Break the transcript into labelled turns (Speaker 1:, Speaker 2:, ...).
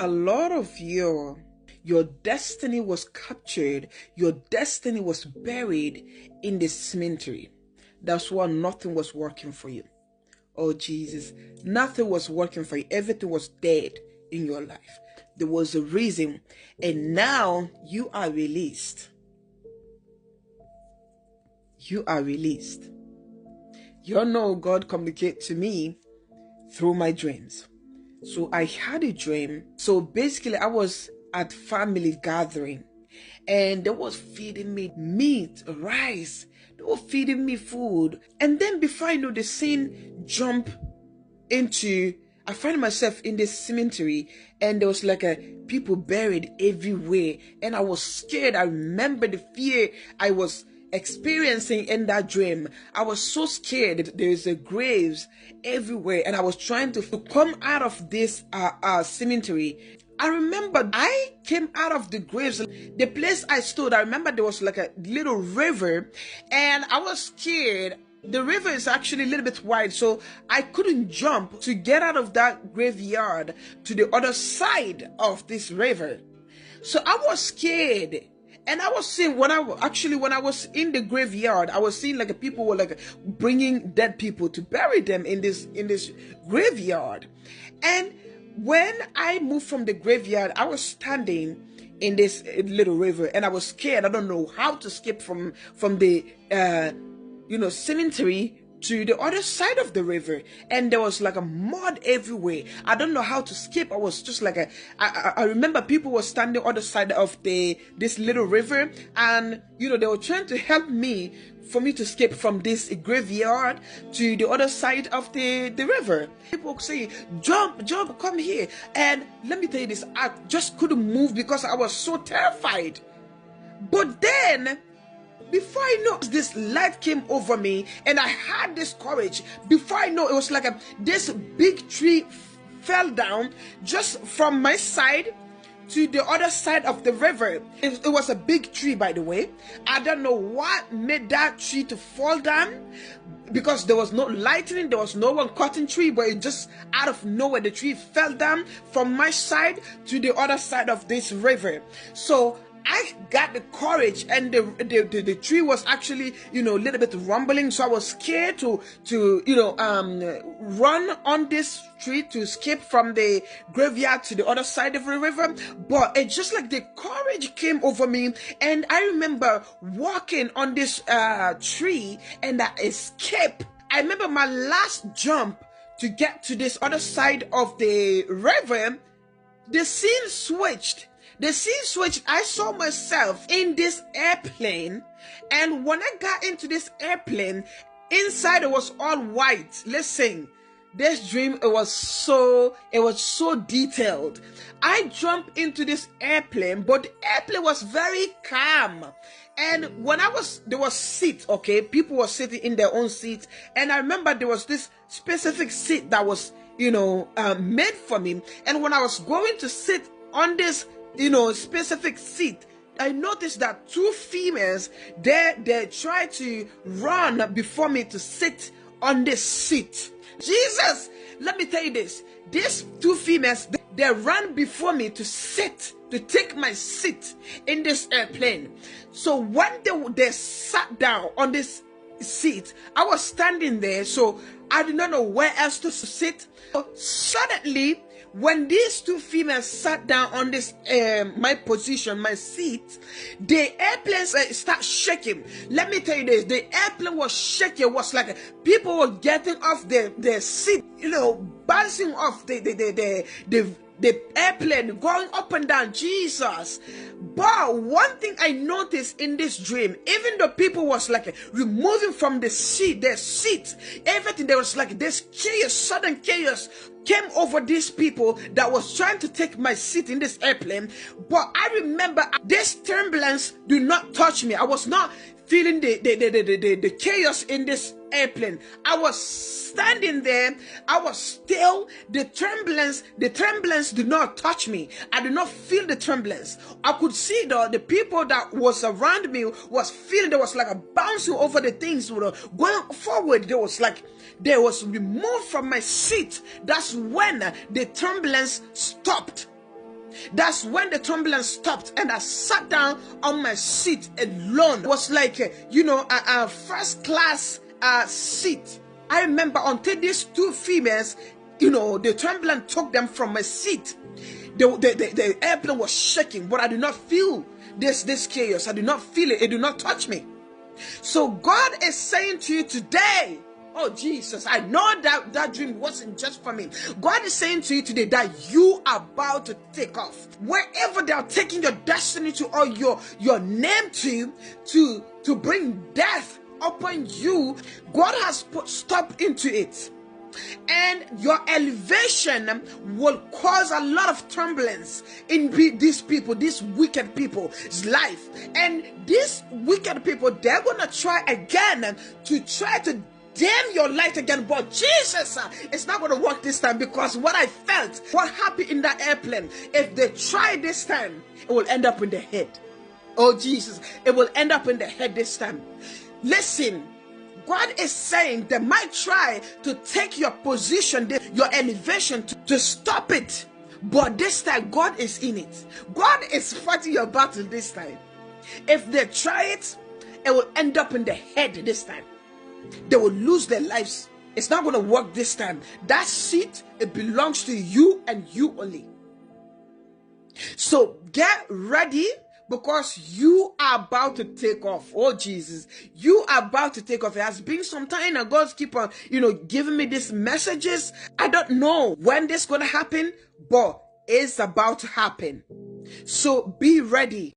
Speaker 1: A lot of your destiny was captured, your destiny was buried in the cemetery. That's why nothing was working for you. Oh Jesus, nothing was working for you. Everything was dead in your life. There was a reason, and now you are released. You are released. You know, God communicated to me through my dreams. So I had a dream. So basically I was at family gathering, and they was feeding me meat, rice. They were feeding me food. And then before I know, the scene jump into, I find myself in this cemetery, and there was like people buried everywhere, and I was scared. I remember the fear I was experiencing in that dream. I was so scared. There's graves everywhere, and I was trying to come out of this cemetery. I remember I came out of the graves. The place I stood, I remember there was like a little river, and I was scared. The river is actually a little bit wide, so I couldn't jump to get out of that graveyard to the other side of this river. So I was scared. And I was seeing, when I was in the graveyard, I was seeing like people were like bringing dead people to bury them in this graveyard. And when I moved from the graveyard, I was standing in this little river, and I was scared. I don't know how to escape from the cemetery to the other side of the river, and there was like a mud everywhere. I don't know how to skip. I was just like I remember people were standing on the side of this little river, and they were trying to help me for me to escape from this graveyard to the other side of the river. People say, jump, come here. And let me tell you this, I just couldn't move because I was so terrified. But then, before I know, this light came over me, and I had this courage. Before I know, it was like this big tree fell down just from my side to the other side of the river. It was a big tree, by the way. I don't know what made that tree to fall down, because there was no lightning, there was no one cutting tree, but it just out of nowhere, the tree fell down from my side to the other side of this river. So I got the courage, and the tree was actually, a little bit rumbling. So I was scared to run on this tree to escape from the graveyard to the other side of the river. But it's just like the courage came over me, and I remember walking on this tree, and I escaped. I remember my last jump to get to this other side of the river. The scene switched. I saw myself in this airplane, and when I got into this airplane, inside it was all white. Listen, this dream, it was so detailed. I jumped into this airplane, but the airplane was very calm. And when there was seats, okay? People were sitting in their own seats, and I remember there was this specific seat that was, made for me. And when I was going to sit on this specific seat, I noticed that two females, they tried to run before me to sit on this seat. Jesus, let me tell you this. These two females, they ran before me to take my seat in this airplane. So when they sat down on this seat, I was standing there, so I did not know where else to sit. So suddenly, when these two females sat down on this my position, my seat, the airplane start shaking. Let me tell you this, the airplane was shaking. It was like people were getting off their seat, bouncing off the airplane, going up and down. Jesus. But one thing I noticed in this dream, even though people was like removing from their seat, everything, there was like this chaos, sudden chaos came over these people that was trying to take my seat in this airplane. But I remember this turbulence did not touch me. I was not feeling the chaos in this airplane. I was standing there. I was still. The turbulence did not touch me. I did not feel the turbulence. I could see the people that was around me was feeling. There was like a bouncing over the things, going forward. There was like they was removed from my seat. That's when the turbulence stopped. That's when the turbulence stopped and I sat down on my seat alone. It was like, a first class seat. I remember until these two females, the turbulence took them from my seat. The airplane was shaking, but I did not feel this chaos. I did not feel it. It did not touch me. So God is saying to you today, oh Jesus, I know that dream wasn't just for me. God is saying to you today that you are about to take off. Wherever they are taking your destiny to, or your name to bring death upon you, God has put stop into it. And your elevation will cause a lot of turbulence in these people, these wicked people's life. And these wicked people, they're going to try again to dim your light again. But Jesus, it's not going to work this time, because what I felt, what happened in that airplane, if they try this time, it will end up in the head. Oh Jesus, it will end up in the head this time. Listen, God is saying they might try to take your position, your elevation, to stop it. But this time, God is in it. God is fighting your battle this time. If they try it, it will end up in the head this time. They will lose their lives. It's not going to work this time. That seat, it belongs to you and you only. So get ready, because you are about to take off. Oh Jesus, you are about to take off. It has been some time now. God's keep on, giving me these messages. I don't know when this is going to happen, but it's about to happen. So be ready.